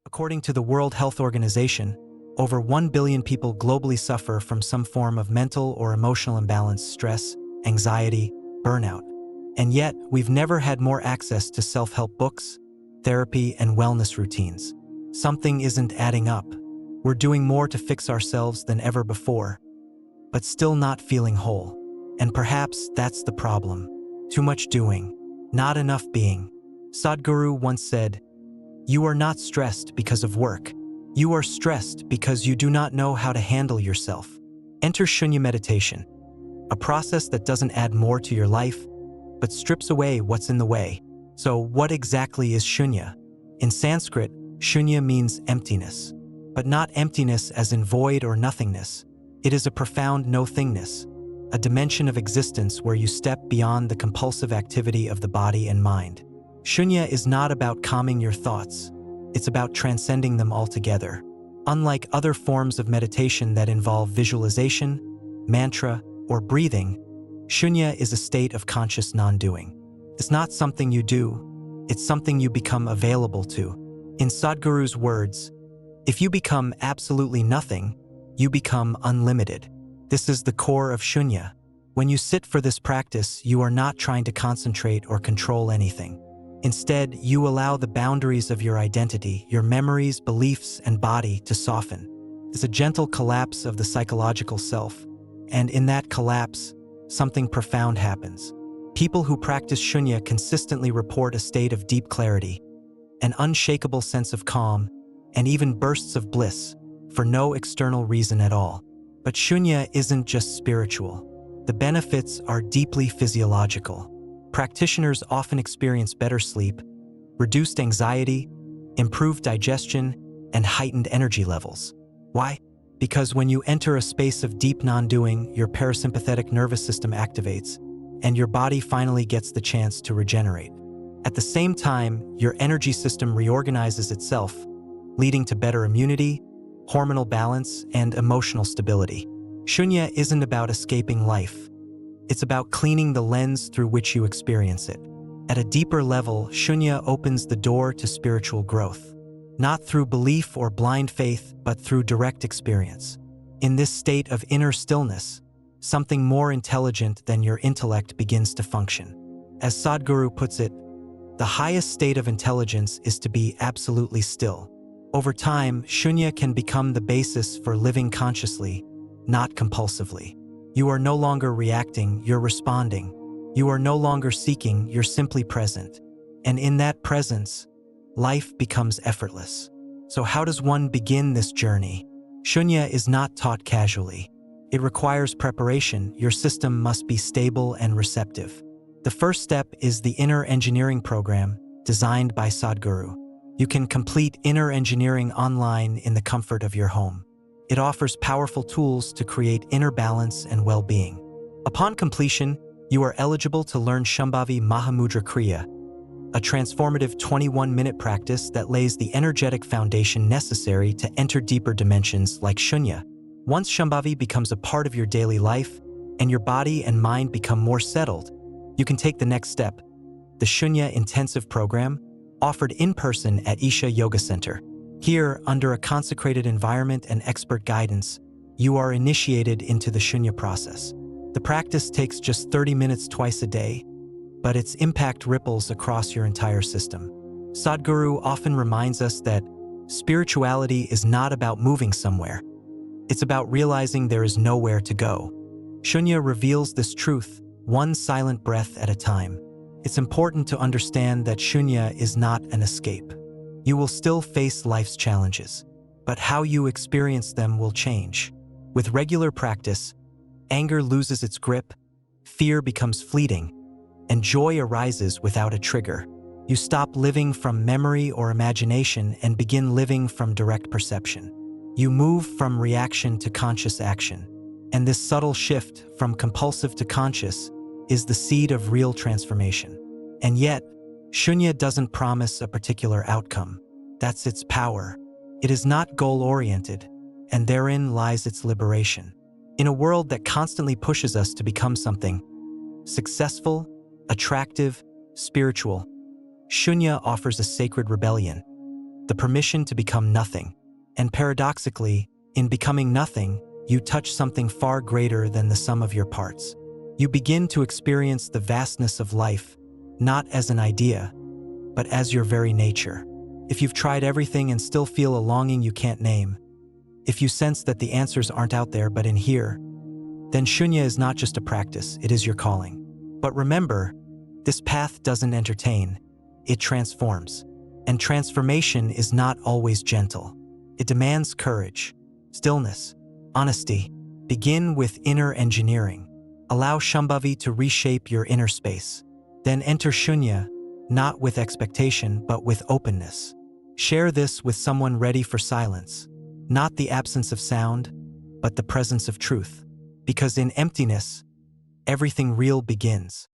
According to the World Health Organization, over 1 billion people globally suffer from some form of mental or emotional imbalance, stress, anxiety, burnout. And yet, we've never had more access to self-help books, therapy, and wellness routines. Something isn't adding up. We're doing more to fix ourselves than ever before, but still not feeling whole. And perhaps that's the problem. Too much doing, not enough being. Sadhguru once said, "You are not stressed because of work. You are stressed because you do not know how to handle yourself." Enter Shoonya meditation, a process that doesn't add more to your life, but strips away what's in the way. So what exactly is Shoonya? In Sanskrit, Shoonya means emptiness, but not emptiness as in void or nothingness. It is a profound no-thingness, a dimension of existence where you step beyond the compulsive activity of the body and mind. Shoonya is not about calming your thoughts. It's about transcending them altogether. Unlike other forms of meditation that involve visualization, mantra, or breathing, Shoonya is a state of conscious non-doing. It's not something you do, it's something you become available to. In Sadhguru's words, if you become absolutely nothing, you become unlimited. This is the core of Shoonya. When you sit for this practice, you are not trying to concentrate or control anything. Instead, you allow the boundaries of your identity, your memories, beliefs, and body to soften. It's a gentle collapse of the psychological self, and in that collapse, something profound happens. People who practice Shoonya consistently report a state of deep clarity, an unshakable sense of calm, and even bursts of bliss, for no external reason at all. But Shoonya isn't just spiritual. The benefits are deeply physiological. Practitioners often experience better sleep, reduced anxiety, improved digestion, and heightened energy levels. Why? Because when you enter a space of deep non-doing, your parasympathetic nervous system activates, and your body finally gets the chance to regenerate. At the same time, your energy system reorganizes itself, leading to better immunity, hormonal balance, and emotional stability. Shoonya isn't about escaping life. It's about cleaning the lens through which you experience it. At a deeper level, Shoonya opens the door to spiritual growth, not through belief or blind faith, but through direct experience. In this state of inner stillness, something more intelligent than your intellect begins to function. As Sadhguru puts it, the highest state of intelligence is to be absolutely still. Over time, Shoonya can become the basis for living consciously, not compulsively. You are no longer reacting, you're responding. You are no longer seeking, you're simply present. And in that presence, life becomes effortless. So how does one begin this journey? Shoonya is not taught casually. It requires preparation. Your system must be stable and receptive. The first step is the Inner Engineering program, designed by Sadhguru. You can complete Inner Engineering online in the comfort of your home. It offers powerful tools to create inner balance and well-being. Upon completion, you are eligible to learn Shambhavi Mahamudra Kriya, a transformative 21-minute practice that lays the energetic foundation necessary to enter deeper dimensions like Shoonya. Once Shambhavi becomes a part of your daily life and your body and mind become more settled, you can take the next step, the Shoonya Intensive Program, offered in person at Isha Yoga Center. Here, under a consecrated environment and expert guidance, you are initiated into the Shoonya process. The practice takes just 30 minutes twice a day, but its impact ripples across your entire system. Sadhguru often reminds us that spirituality is not about moving somewhere. It's about realizing there is nowhere to go. Shoonya reveals this truth, one silent breath at a time. It's important to understand that Shoonya is not an escape. You will still face life's challenges, but how you experience them will change. With regular practice, anger loses its grip, fear becomes fleeting, and joy arises without a trigger. You stop living from memory or imagination and begin living from direct perception. You move from reaction to conscious action. And this subtle shift from compulsive to conscious is the seed of real transformation. And yet, Shoonya doesn't promise a particular outcome. That's its power. It is not goal-oriented, and therein lies its liberation. In a world that constantly pushes us to become something successful, attractive, spiritual, Shoonya offers a sacred rebellion. the permission to become nothing. And paradoxically, in becoming nothing, you touch something far greater than the sum of your parts. You begin to experience the vastness of life, not as an idea, but as your very nature. If you've tried everything and still feel a longing you can't name, if you sense that the answers aren't out there but in here, then Shoonya is not just a practice, it is your calling. But remember, this path doesn't entertain, it transforms. And transformation is not always gentle. It demands courage, stillness, honesty. Begin with inner engineering. Allow Shambhavi to reshape your inner space. Then enter Shoonya, not with expectation but with openness. Share this with someone ready for silence, not the absence of sound, but the presence of truth. Because in emptiness, everything real begins.